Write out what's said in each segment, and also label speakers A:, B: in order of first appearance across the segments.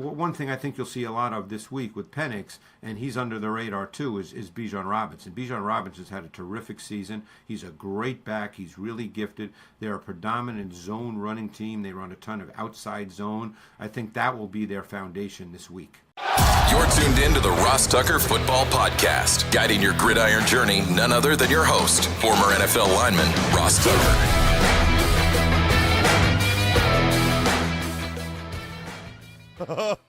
A: one thing I think you'll see a lot of this week with Penix, and he's under the radar too, is Bijan Robinson. Bijan Robinson's had a terrific season. He's a great back. He's really gifted. They're a predominant zone running team. They run a ton of outside zone. I think that will be their foundation this week.
B: You're tuned in to the Ross Tucker Football Podcast, guiding your gridiron journey, none other than your host, former NFL lineman, Ross Tucker.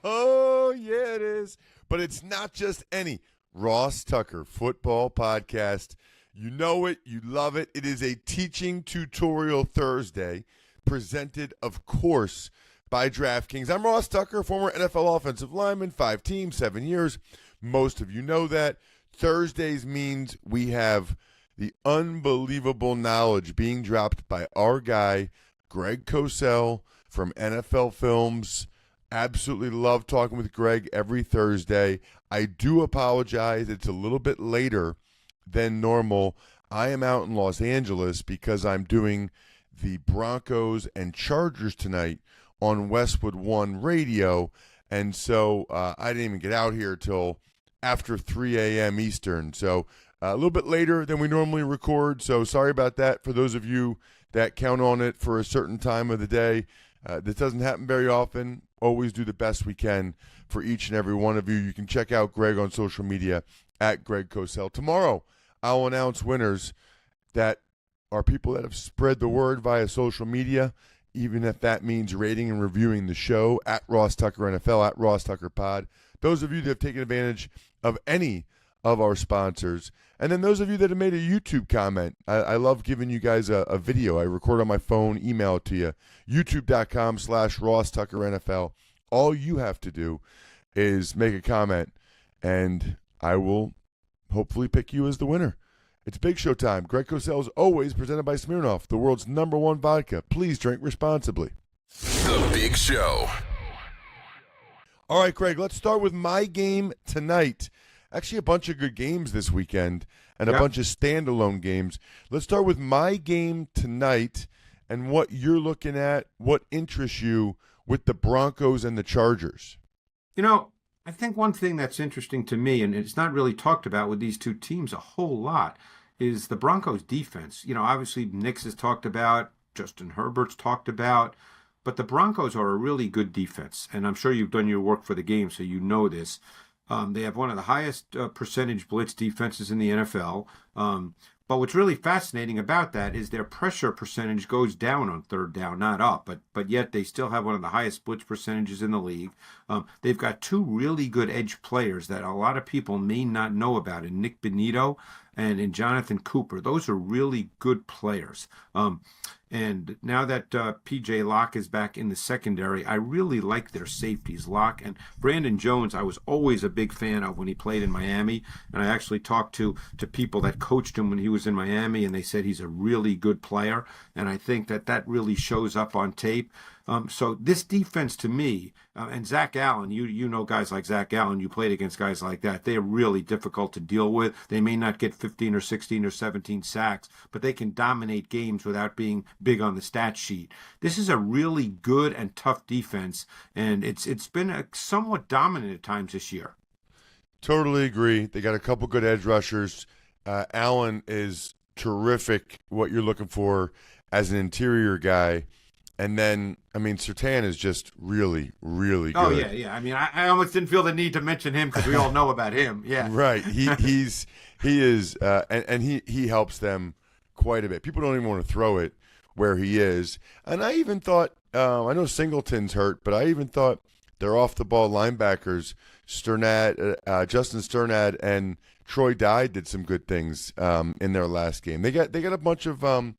C: Oh, yeah, it is. But it's not just any Ross Tucker Football Podcast. You know it. You love it. It is a teaching tutorial Thursday, presented, of course, by DraftKings. I'm Ross Tucker, former NFL offensive lineman, 5 teams, 7 years. Most of you know that. Thursdays means we have the unbelievable knowledge being dropped by our guy, Greg Cosell from NFL Films. Absolutely love talking with Greg every Thursday. I do apologize. It's a little bit later than normal. I am out in Los Angeles because I'm doing the Broncos and Chargers tonight on Westwood One Radio. And so I didn't even get out here till after 3 a.m. Eastern. So a little bit later than we normally record. So sorry about that for those of you that count on it for a certain time of the day. This doesn't happen very often. Always do the best we can for each and every one of you. You can check out Greg on social media at Greg Cosell. Tomorrow, I'll announce winners that are people that have spread the word via social media, even if that means rating and reviewing the show at Ross Tucker NFL, at Ross Tucker Pod. Those of you that have taken advantage of any of our sponsors. And then those of you that have made a YouTube comment, I love giving you guys a video. I record on my phone, email it to you, youtube.com/Ross Tucker NFL. All you have to do is make a comment, and I will hopefully pick you as the winner. It's Big Show time. Greg Cosell is always presented by Smirnoff, the world's #1 vodka. Please drink responsibly.
B: The Big Show.
C: All right, Greg, let's start with my game tonight. Actually, a bunch of good games this weekend and a bunch of standalone games. Let's start with my game tonight and what you're looking at, what interests you with the Broncos and the Chargers.
A: You know, I think one thing that's interesting to me, and it's not really talked about with these two teams a whole lot, is the Broncos' defense. You know, obviously Nix has talked about, Justin Herbert's talked about, but the Broncos are a really good defense, and I'm sure you've done your work for the game, so you know this. They have one of the highest percentage blitz defenses in the NFL. But what's really fascinating about that is their pressure percentage goes down on third down, not up. But yet they still have one of the highest blitz percentages in the league. They've got two really good edge players that a lot of people may not know about, in Nick Benito and in Jonathan Cooper. Those are really good players. And now that P.J. Locke is back in the secondary, I really like their safeties. Locke and Brandon Jones, I was always a big fan of when he played in Miami. And I actually talked to people that coached him when he was in Miami, and they said he's a really good player. And I think that really shows up on tape. So this defense to me, and Zach Allen, you know guys like Zach Allen, you played against guys like that. They're really difficult to deal with. They may not get 15 or 16 or 17 sacks, but they can dominate games without being big on the stat sheet. This is a really good and tough defense, and it's been somewhat dominant at times this year.
C: Totally agree. They got a couple good edge rushers. Allen is terrific, what you're looking for as an interior guy. And then, I mean, Surtain is just really, really good.
A: Oh, yeah. I mean, I almost didn't feel the need to mention him because we all know about him. Yeah.
C: Right. He is, and he helps them quite a bit. People don't even want to throw it where he is. And I even thought, I know Singleton's hurt, but I even thought their off-the-ball linebackers, Justin Sternad and Troy Dye did some good things in their last game. They got a bunch of kind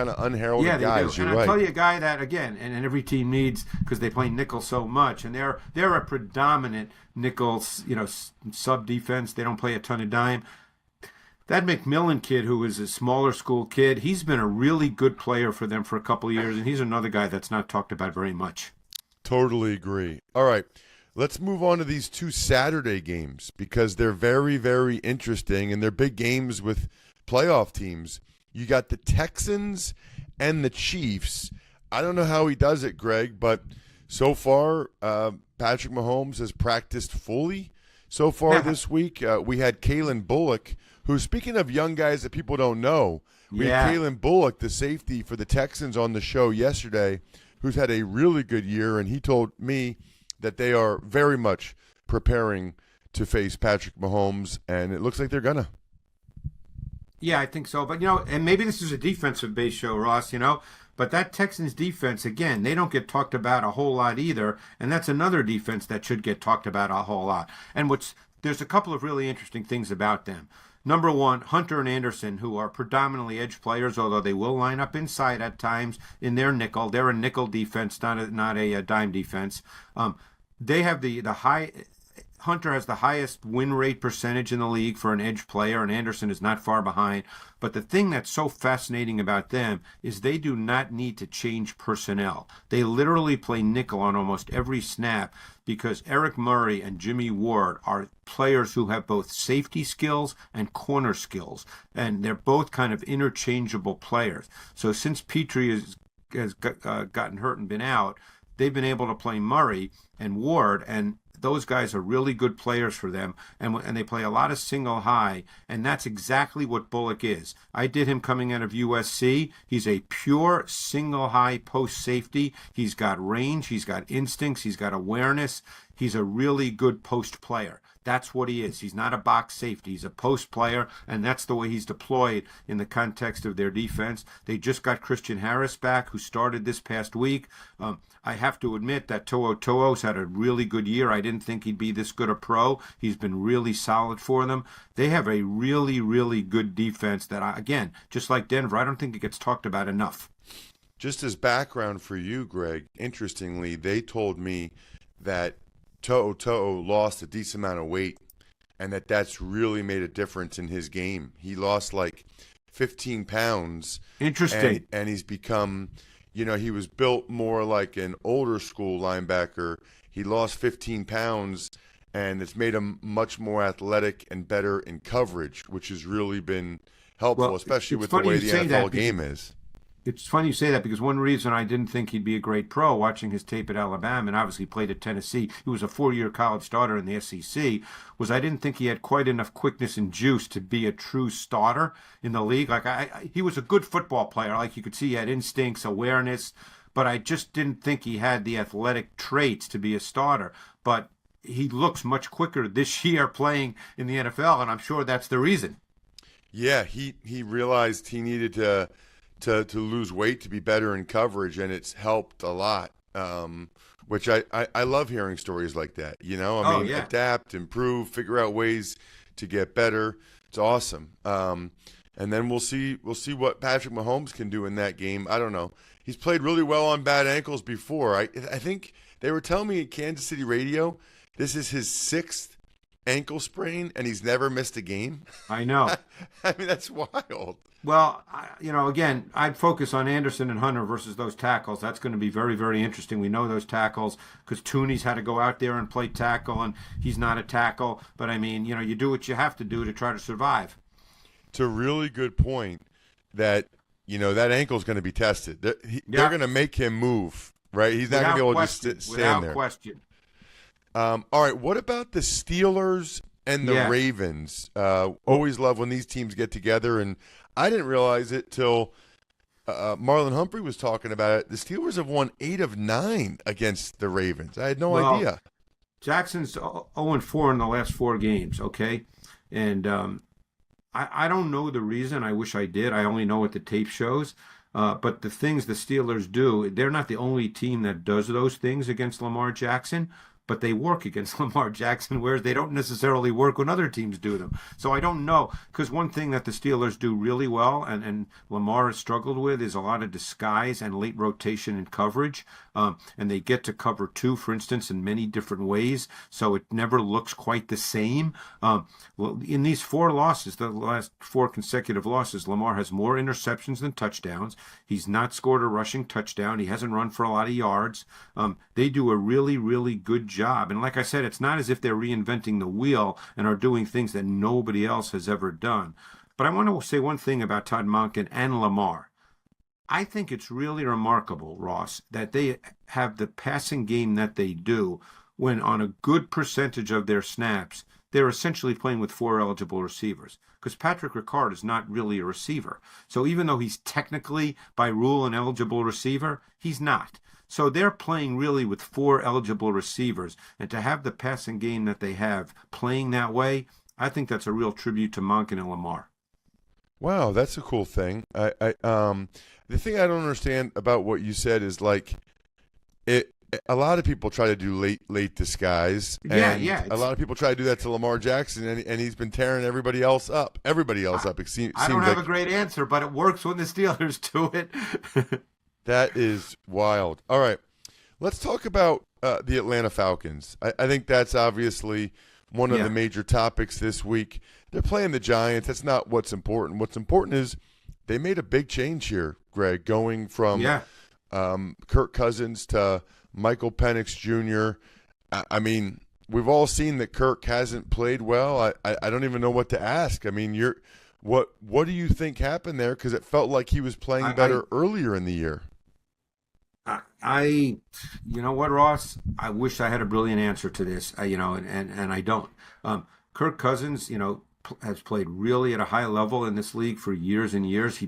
C: of unheralded guys.
A: Do. And I'll tell you a guy that, again, and every team needs, because they play nickel so much, and they're a predominant nickel, sub defense. They don't play a ton of dime. That McMillan kid, who is a smaller school kid, he's been a really good player for them for a couple of years, and he's another guy that's not talked about very much.
C: Totally agree. All right, let's move on to these two Saturday games because they're very, very interesting, and they're big games with playoff teams. You got the Texans and the Chiefs. I don't know how he does it, Greg, but So far, Patrick Mahomes has practiced fully so far this week. We had Kalen Bullock, who, speaking of young guys that people don't know, we had Kalen Bullock, the safety for the Texans, on the show yesterday, who's had a really good year, and he told me that they are very much preparing to face Patrick Mahomes, and it looks like they're going to.
A: Yeah, I think so. But, and maybe this is a defensive-based show, Ross, but that Texans defense, again, they don't get talked about a whole lot either, and that's another defense that should get talked about a whole lot. And there's a couple of really interesting things about them. Number one, Hunter and Anderson, who are predominantly edge players, although they will line up inside at times in their nickel. They're a nickel defense, not a dime defense. They have the high. Hunter has the highest win rate percentage in the league for an edge player, and Anderson is not far behind. But the thing that's so fascinating about them is they do not need to change personnel. They literally play nickel on almost every snap because Eric Murray and Jimmy Ward are players who have both safety skills and corner skills, and they're both kind of interchangeable players. So since Petrie has gotten hurt and been out, they've been able to play Murray and Ward, and those guys are really good players for them, and they play a lot of single high, and that's exactly what Bullock is. I did him coming out of USC. He's a pure single high post safety. He's got range, he's got instincts, he's got awareness. He's a really good post player. That's what he is. He's not a box safety. He's a post player, and that's the way he's deployed in the context of their defense. They just got Christian Harris back, who started this past week. I have to admit that To'o's had a really good year. I didn't think he'd be this good a pro. He's been really solid for them. They have a really, really good defense that, again, just like Denver, I don't think it gets talked about enough.
C: Just as background for you, Greg, interestingly, they told me that To'o lost a decent amount of weight, and that's really made a difference in his game. He lost like 15 pounds.
A: Interesting.
C: And he's become, he was built more like an older school linebacker. He lost 15 pounds, and it's made him much more athletic and better in coverage, which has really been helpful, especially with the way the NFL game is.
A: It's funny you say that because one reason I didn't think he'd be a great pro, watching his tape at Alabama and obviously played at Tennessee, he was a 4-year college starter in the SEC, was I didn't think he had quite enough quickness and juice to be a true starter in the league. Like he was a good football player. Like you could see he had instincts, awareness, but I just didn't think he had the athletic traits to be a starter. But he looks much quicker this year playing in the NFL, and I'm sure that's the reason.
C: Yeah, he realized he needed to lose weight to be better in coverage, and it's helped a lot, which I love hearing stories like that. Adapt, improve, figure out ways to get better. It's awesome. And then we'll see what Patrick Mahomes can do in that game. I don't know. He's played really well on bad ankles before. I think they were telling me at Kansas City radio this is his 6th ankle sprain, and he's never missed a game.
A: I know.
C: I mean, that's wild.
A: Well, again, I'd focus on Anderson and Hunter versus those tackles. That's going to be very, very interesting. We know those tackles because Tooney's had to go out there and play tackle, and he's not a tackle. But, I mean, you do what you have to do to try to survive.
C: It's a really good point that, that ankle's going to be tested. They're going to make him move, right? He's not going to be able to just stand there.
A: Without question.
C: All right, what about the Steelers and the Ravens? Always love when these teams get together, and I didn't realize it till Marlon Humphrey was talking about it. The Steelers have won 8 of 9 against the Ravens. I had no idea.
A: Jackson's 0-4 in the last 4 games, okay? And I don't know the reason. I wish I did. I only know what the tape shows. But the things the Steelers do, they're not the only team that does those things against Lamar Jackson. But they work against Lamar Jackson, whereas they don't necessarily work when other teams do them. So I don't know, because one thing that the Steelers do really well, and Lamar has struggled with, is a lot of disguise and late rotation and coverage. And they get to cover 2, for instance, in many different ways, so it never looks quite the same. In these 4 losses, the last 4 consecutive losses, Lamar has more interceptions than touchdowns. He's not scored a rushing touchdown. He hasn't run for a lot of yards. They do a really, really good job. And like I said, it's not as if they're reinventing the wheel and are doing things that nobody else has ever done. But I want to say one thing about Todd Monken and Lamar. I think it's really remarkable, Ross, that they have the passing game that they do when on a good percentage of their snaps, they're essentially playing with four eligible receivers. Because Patrick Ricard is not really a receiver. So even though he's technically, by rule, an eligible receiver, he's not. So they're playing really with four eligible receivers. And to have the passing game that they have playing that way, I think that's a real tribute to Monken and Lamar.
C: Wow, that's a cool thing. The thing I don't understand about what you said is like it. A lot of people try to do late disguise.
A: Yeah.
C: A lot of people try to do that to Lamar Jackson, and he's been tearing everybody else up. It
A: I don't have a great answer, but it works when the Steelers do it.
C: That is wild. All right, let's talk about the Atlanta Falcons. I think that's obviously one of the major topics this week. They're playing the Giants. That's not what's important. What's important is they made a big change here, Greg, going from Kirk Cousins to Michael Penix Jr. I mean, we've all seen that Kirk hasn't played well. I don't even know what to ask. I mean, what do you think happened there? Because it felt like he was playing better earlier in the year.
A: You know what, Ross? I wish I had a brilliant answer to this. And I don't. Kirk Cousins, has played really at a high level in this league for years and years.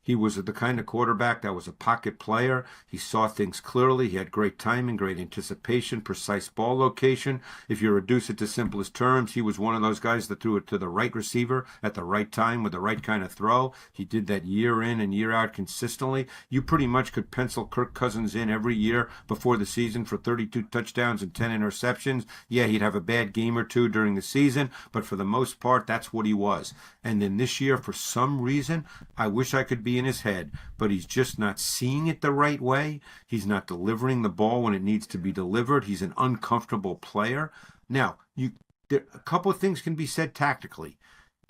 A: He was the kind of quarterback that was a pocket player. He saw things clearly. He had great timing, great anticipation, precise ball location. If you reduce it to simplest terms, he was one of those guys that threw it to the right receiver at the right time with the right kind of throw. He did that year in and year out consistently. You pretty much could pencil Kirk Cousins in every year before the season for 32 touchdowns and 10 interceptions. Yeah, he'd have a bad game or two during the season, but for the most part, that's what he was. And then this year, for some reason, I wish I could be in his head, but he's just not seeing it the right way. He's not delivering the ball when it needs to be delivered. He's an uncomfortable player. Now, a couple of things can be said tactically.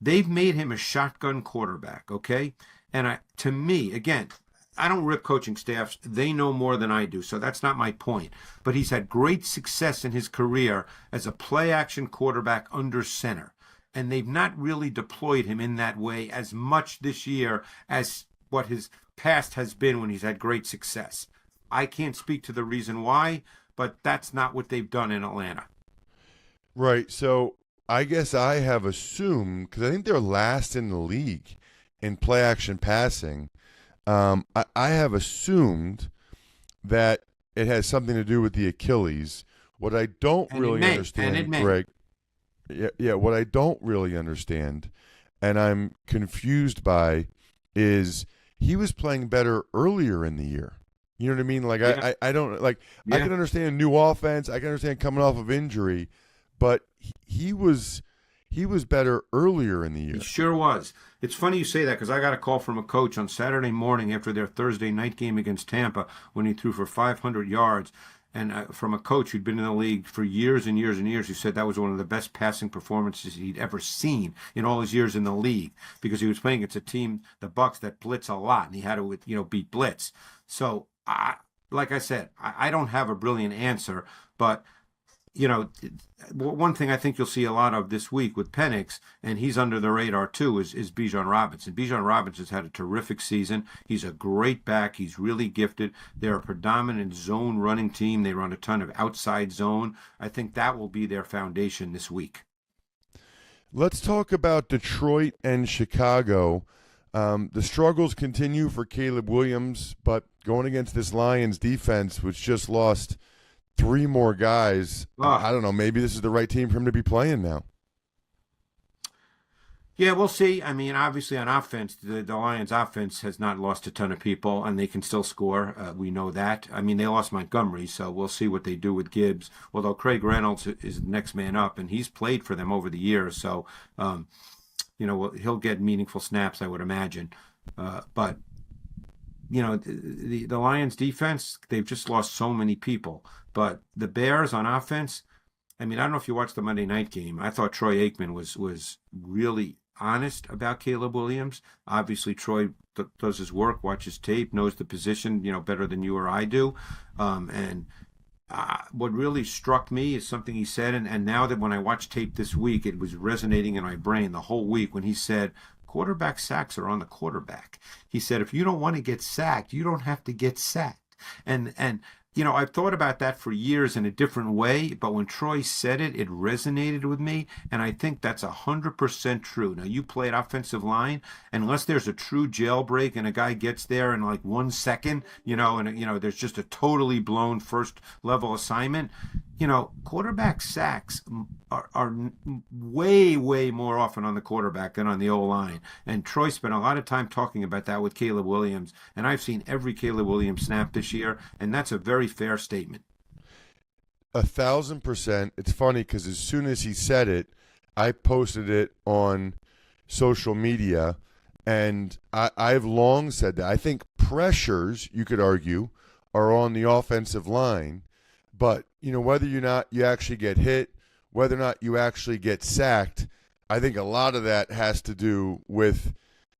A: They've made him a shotgun quarterback, okay? And to me, again, I don't rip coaching staffs. They know more than I do, so that's not my point. But he's had great success in his career as a play-action quarterback under center. And they've not really deployed him in that way as much this year as what his past has been when he's had great success. I can't speak to the reason why, but that's not what they've done in Atlanta.
C: Right. So I guess I have assumed, because I think they're last in the league in play action passing, I have assumed that it has something to do with the Achilles. What I don't really understand, Greg, what I don't really understand, and I'm confused by, is he was playing better earlier in the year. You know what I mean? Like I don't like. I can understand new offense. I can understand coming off of injury, but he was better earlier in the year.
A: He sure was. It's funny you say that because I got a call from a coach on Saturday morning after their Thursday night game against Tampa when he threw for 500 yards. And from a coach who'd been in the league for years and years and years, who said that was one of the best passing performances he'd ever seen in all his years in the league, because he was playing against a team, the Bucs, that blitz a lot, and he had to, beat blitz. So, like I said, I don't have a brilliant answer, but one thing I think you'll see a lot of this week with Penix, and he's under the radar too, is Bijan Robinson. Bijan Robinson's had a terrific season. He's a great back. He's really gifted. They're a predominant zone running team. They run a ton of outside zone. I think that will be their foundation this week.
C: Let's talk about Detroit and Chicago. The struggles continue for Caleb Williams, but going against this Lions defense, which just lost 3 more guys, I don't know, maybe this is the right team for him to be playing now.
A: Yeah, we'll see. I mean, obviously on offense, the Lions offense has not lost a ton of people, and they can still score. We know that. I mean, they lost Montgomery, so we'll see what they do with Gibbs, although Craig Reynolds is the next man up, and he's played for them over the years, so, he'll get meaningful snaps, I would imagine. But the Lions defense, they've just lost so many people. But the Bears on offense, I mean, I don't know if you watched the Monday night game. I thought Troy Aikman was really honest about Caleb Williams. Obviously, Troy does his work, watches tape, knows the position, better than you or I do. What really struck me is something he said, and now that when I watched tape this week, it was resonating in my brain the whole week when he said, quarterback sacks are on the quarterback. He said, if you don't want to get sacked, you don't have to get sacked. And I've thought about that for years in a different way, but when Troy said it, it resonated with me, and I think that's 100% true. Now, you played offensive line, unless there's a true jailbreak and a guy gets there in like 1 second, there's just a totally blown first level assignment. Quarterback sacks are way, way more often on the quarterback than on the O-line. And Troy spent a lot of time talking about that with Caleb Williams. And I've seen every Caleb Williams snap this year, and that's a very fair statement.
C: 1,000%. It's funny because as soon as he said it, I posted it on social media, and I've long said that. I think pressures, you could argue, are on the offensive line. But, whether or not you actually get hit, whether or not you actually get sacked, I think a lot of that has to do with,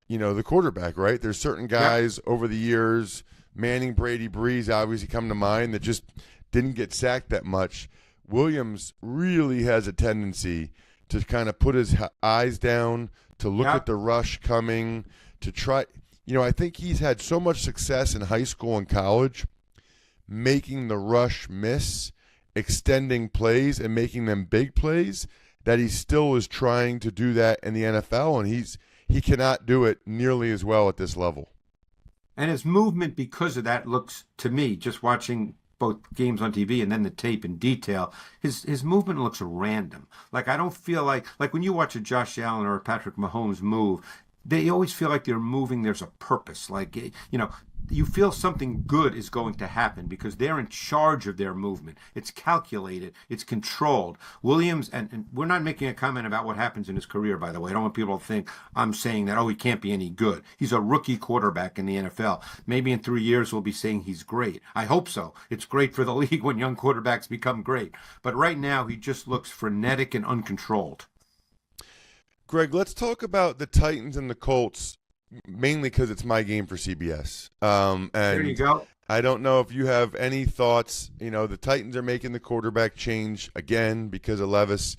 C: the quarterback, right? There's certain guys over the years, Manning, Brady, Breeze obviously come to mind, that just didn't get sacked that much. Williams really has a tendency to kind of put his eyes down, to look at the rush coming, to try. I think he's had so much success in high school and college making the rush miss, extending plays and making them big plays, that he still is trying to do that in the NFL, and he cannot do it nearly as well at this level.
A: And his movement, because of that, looks to me, just watching both games on TV and then the tape in detail, his movement looks random. Like, I don't feel like when you watch a Josh Allen or a Patrick Mahomes move, they always feel like they're moving. There's a purpose. Like, you feel something good is going to happen because they're in charge of their movement. It's calculated. It's controlled. Williams, and we're not making a comment about what happens in his career, by the way. I don't want people to think I'm saying that, he can't be any good. He's a rookie quarterback in the NFL. Maybe in 3 years we'll be saying he's great. I hope so. It's great for the league when young quarterbacks become great. But right now he just looks frenetic and uncontrolled.
C: Greg, let's talk about the Titans and the Colts, mainly because it's my game for CBS. And
A: there you go.
C: I don't know if you have any thoughts. The Titans are making the quarterback change again because of Levis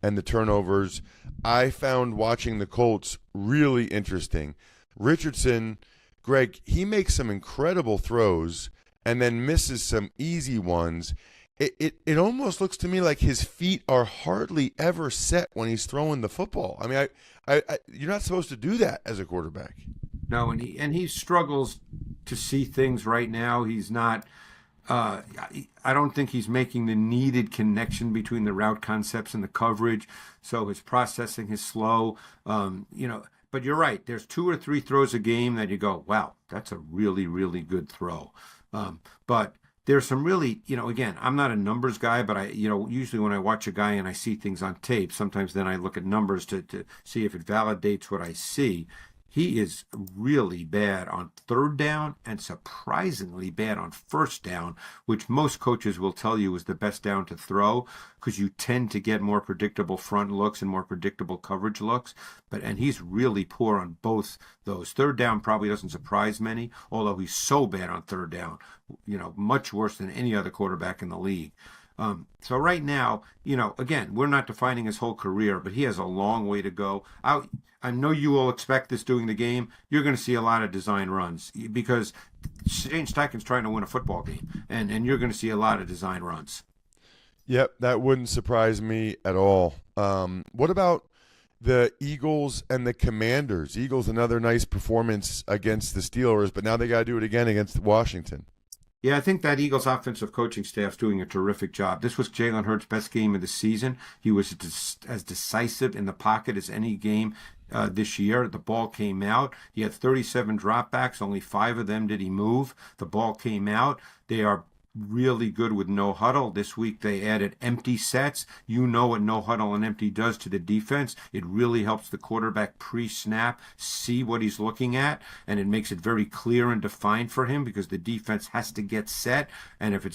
C: and the turnovers. I found watching the Colts really interesting. Richardson, Greg, he makes some incredible throws and then misses some easy ones. It almost looks to me like his feet are hardly ever set when he's throwing the football. I mean, you're not supposed to do that as a quarterback.
A: No, and he struggles to see things right now. He's not. I don't think he's making the needed connection between the route concepts and the coverage. So his processing is slow. But you're right. There's 2 or 3 throws a game that you go, wow, that's a really, really good throw. But there's some really, again, I'm not a numbers guy, but usually when I watch a guy and I see things on tape, sometimes then I look at numbers to see if it validates what I see. He is really bad on third down and surprisingly bad on first down, which most coaches will tell you is the best down to throw because you tend to get more predictable front looks and more predictable coverage looks. And he's really poor on both those. Third down probably doesn't surprise many, although he's so bad on third down, much worse than any other quarterback in the league. So right now, again, we're not defining his whole career, but he has a long way to go. I know you will expect this during the game. You're going to see a lot of design runs because Shane Steichen's trying to win a football game, and you're going to see a lot of design runs.
C: Yep, that wouldn't surprise me at all. What about the Eagles and the Commanders? Eagles, another nice performance against the Steelers, but now they got to do it again against Washington.
A: Yeah, I think that Eagles offensive coaching staff's doing a terrific job. This was Jalen Hurts' best game of the season. He was as decisive in the pocket as any game this year. The ball came out. He had 37 dropbacks. Only 5 of them did he move. The ball came out. They are really good with no huddle. This week they added empty sets. You know what no huddle and empty does to the defense. It really helps the quarterback pre-snap see what he's looking at, and it makes it very clear and defined for him because the defense has to get set. And if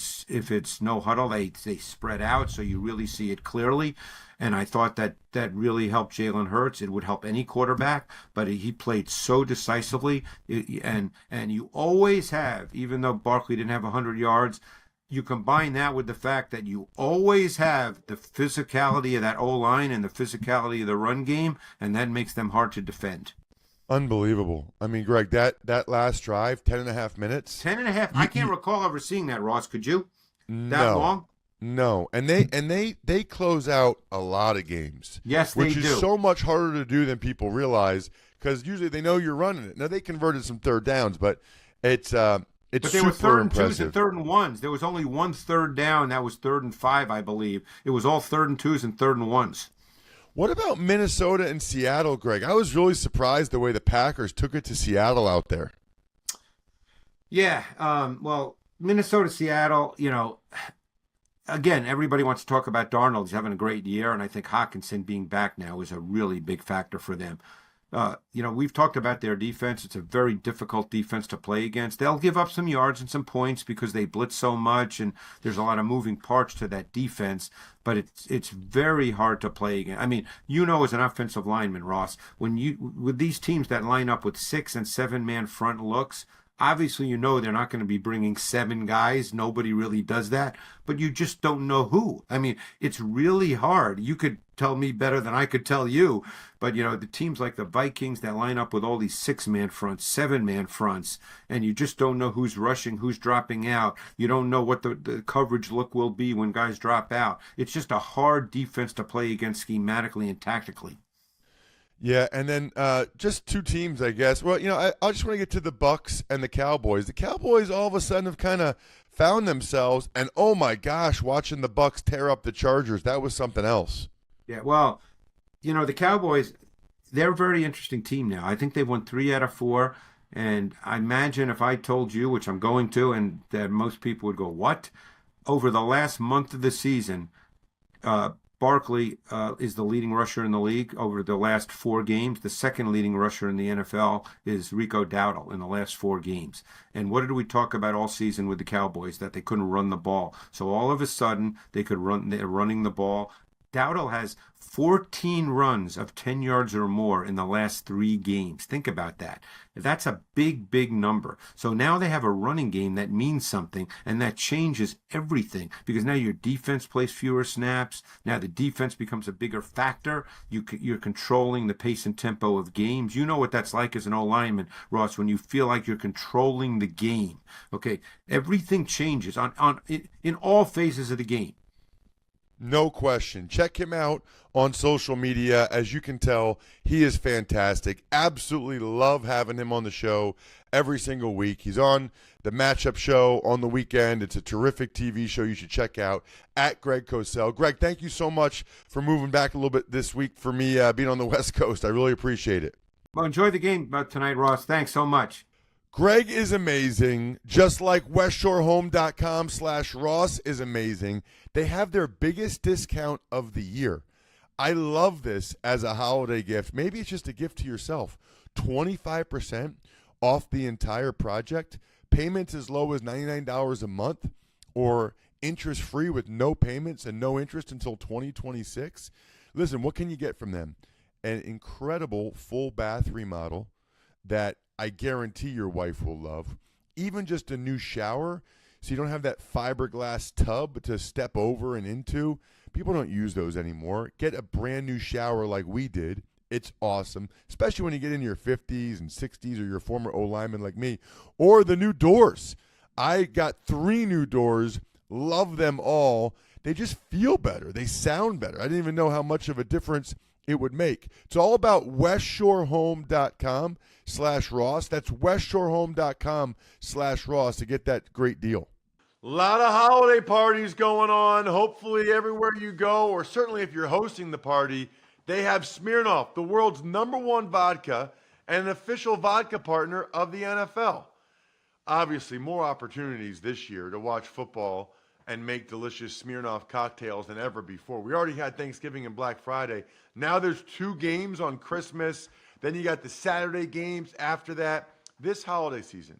A: it's no huddle, they spread out so you really see it clearly. And I thought that really helped Jalen Hurts. It would help any quarterback, but he played so decisively. And you always have, even though Barkley didn't have 100 yards, you combine that with the fact that you always have the physicality of that O-line and the physicality of the run game, and that makes them hard to defend.
C: Unbelievable. I mean, Greg, that last drive, 10.5 minutes.
A: 10.5. I can't recall ever seeing that, Ross. Could you? That
C: No.
A: long?
C: No. And they close out a lot of games.
A: Yes, they do.
C: Which is so much harder to do than people realize, because usually they know you're running it. Now, they converted some third downs, but it's
A: But they
C: super
A: were third and
C: impressive.
A: twos and third and ones. There was only one third down. That was 3rd and 5, I believe. It was all third and twos and third and ones.
C: What about Minnesota and Seattle, Greg? I was really surprised the way the Packers took it to Seattle out there.
A: Yeah. Well, Minnesota, Seattle, again, everybody wants to talk about Darnold. He's having a great year, and I think Hawkinson being back now is a really big factor for them. We've talked about their defense. It's a very difficult defense to play against. They'll give up some yards and some points because they blitz so much, and there's a lot of moving parts to that defense, but it's very hard to play against. I mean, as an offensive lineman, Ross, with these teams that line up with 6 and 7 man front looks, obviously, they're not going to be bringing 7 guys. Nobody really does that, but you just don't know who. I mean, it's really hard. You could tell me better than I could tell you, but the teams like the Vikings that line up with all these 6-man fronts, 7-man fronts, and you just don't know who's rushing, who's dropping out. You don't know what the coverage look will be when guys drop out. It's just a hard defense to play against schematically and tactically.
C: Yeah, and then just 2 teams, I guess. Well, I just want to get to the Bucs and the Cowboys. The Cowboys all of a sudden have kind of found themselves, and oh my gosh, watching the Bucs tear up the Chargers, that was something else.
A: Yeah, well, the Cowboys, they're a very interesting team now. I think they've won 3 out of 4, and I imagine if I told you, which I'm going to, and that most people would go, what? Over the last month of the season, Barkley is the leading rusher in the league over the last 4 games. The second leading rusher in the NFL is Rico Dowdle in the last 4 games. And what did we talk about all season with the Cowboys? That they couldn't run the ball. So all of a sudden, they're running the ball. Dowdle has 14 runs of 10 yards or more in the last 3 games. Think about that. That's a big, big number. So now they have a running game that means something, and that changes everything because now your defense plays fewer snaps. Now the defense becomes a bigger factor. You're controlling the pace and tempo of games. You know what that's like as an O-lineman, Ross, when you feel like you're controlling the game. Okay, everything changes in all phases of the game.
C: No question. Check him out on social media. As you can tell, he is fantastic. Absolutely love having him on the show every single week. He's on the Matchup Show on the weekend. It's a terrific TV show you should check out at Greg Cosell. Greg, thank you so much for moving back a little bit this week for me being on the West Coast. I really appreciate it.
A: Well, enjoy the game tonight, Ross. Thanks so much.
C: Greg is amazing, just like westshorehome.com/Ross is amazing. They have their biggest discount of the year. I love this as a holiday gift. Maybe it's just a gift to yourself. 25% off the entire project. Payments as low as $99 a month or interest-free with no payments and no interest until 2026. Listen, what can you get from them? An incredible full bath remodel that I guarantee your wife will love. Even just a new shower, so you don't have that fiberglass tub to step over and into. People don't use those anymore. Get a brand new shower like we did. It's awesome, especially when you get in your 50s and 60s or you're a former O-lineman like me. Or the new doors. I got 3 new doors. Love them all. They just feel better. They sound better. I didn't even know how much of a difference it would make. It's all about westshorehome.com/Ross. That's westshorehome.com/Ross to get that great deal. A lot of holiday parties going on. Hopefully everywhere you go, or certainly if you're hosting the party, they have Smirnoff, the world's #1 vodka and an official vodka partner of the NFL. Obviously, more opportunities this year to watch football and make delicious Smirnoff cocktails than ever before. We already had Thanksgiving and Black Friday. Now there's 2 games on Christmas. Then you got the Saturday games after that. This holiday season,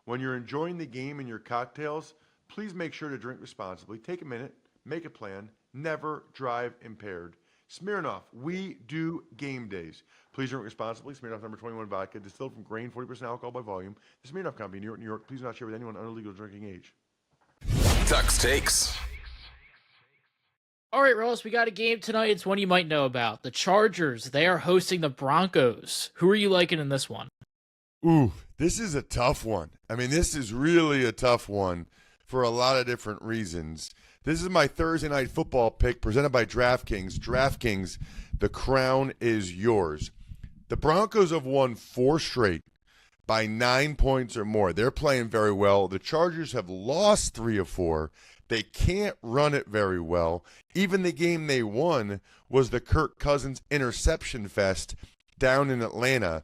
C: when you're enjoying the game and your cocktails, please make sure to drink responsibly. Take a minute, make a plan, never drive impaired. Smirnoff, we do game days. Please drink responsibly. Smirnoff #21 vodka, distilled from grain, 40% alcohol by volume. The Smirnoff Company, New York, New York. Please do not share with anyone under legal drinking age.
B: Tuck's Takes.
D: All right, Ross, we got a game tonight. It's one you might know about. The Chargers, they are hosting the Broncos. Who are you liking in this one?
C: Ooh, this is a tough one. I mean, this is really a tough one for a lot of different reasons. This is my Thursday night football pick presented by DraftKings. DraftKings, the crown is yours. The Broncos have won 4 straight by 9 points or more. They're playing very well. The Chargers have lost 3 of 4. They can't run it very well. Even the game they won was the Kirk Cousins interception fest down in Atlanta.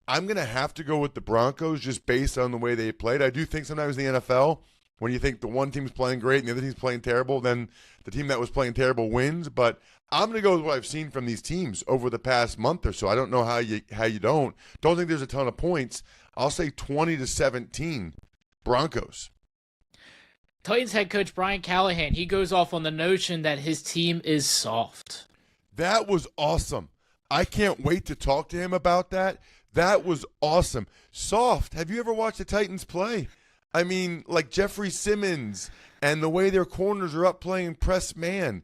C: I'm going to have to go with the Broncos just based on the way they played. I do think sometimes in the NFL, when you think the one team's playing great and the other team's playing terrible, then the team that was playing terrible wins. But I'm going to go with what I've seen from these teams over the past month or so. I don't know how you don't. Don't think there's a ton of points. I'll say 20-17 Broncos.
D: Titans head coach Brian Callahan, he goes off on the notion that his team is soft.
C: That was awesome. I can't wait to talk to him about that. That was awesome. Soft. Have you ever watched the Titans play? I mean, like Jeffrey Simmons and the way their corners are up playing press man.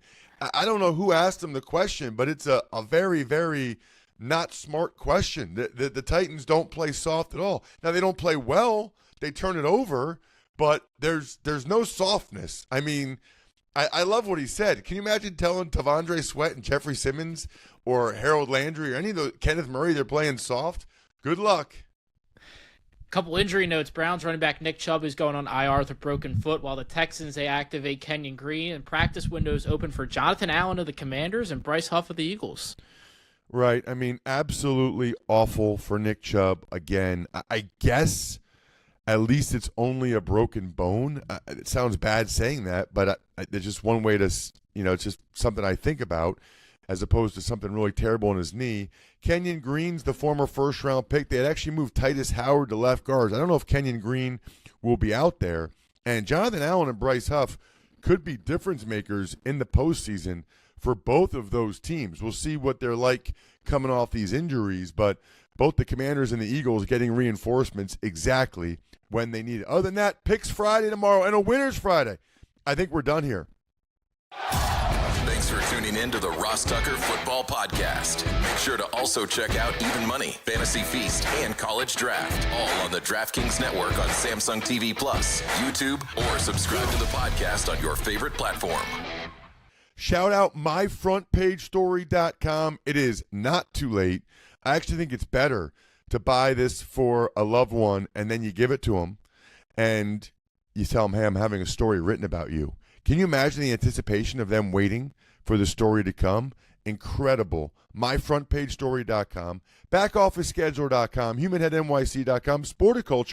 C: I don't know who asked him the question, but it's a very, very not smart question. The Titans don't play soft at all. Now, they don't play well. They turn it over. But there's no softness. I mean, I love what he said. Can you imagine telling Tavondre Sweat and Jeffrey Simmons or Harold Landry or any of the Kenneth Murray they're playing soft? Good luck.
D: Couple injury notes. Browns running back Nick Chubb is going on IR with a broken foot, while the Texans, they activate Kenyon Green, and practice windows open for Jonathan Allen of the Commanders and Bryce Huff of the Eagles.
C: Right. I mean, absolutely awful for Nick Chubb again. I guess at least it's only a broken bone. It sounds bad saying that, but it's just one way to, it's just something I think about as opposed to something really terrible in his knee. Kenyon Green's the former first-round pick. They had actually moved Titus Howard to left guards. I don't know if Kenyon Green will be out there. And Jonathan Allen and Bryce Huff could be difference makers in the postseason for both of those teams. We'll see what they're like coming off these injuries, but both the Commanders and the Eagles getting reinforcements exactly when they need it. Other than that, picks Friday tomorrow and a winner's Friday. I think we're done here.
B: Thanks for tuning in to the Ross Tucker Football Podcast. Make sure to also check out Even Money, Fantasy Feast, and College Draft, all on the DraftKings Network on Samsung TV Plus, YouTube, or subscribe to the podcast on your favorite platform.
C: Shout out myfrontpagestory.com. It is not too late. I actually think it's better to buy this for a loved one, and then you give it to them, and you tell them, hey, I'm having a story written about you. Can you imagine the anticipation of them waiting for the story to come? Incredible. myfrontpagestory.com, backofficescheduler.com, humanheadnyc.com, Sporticulture.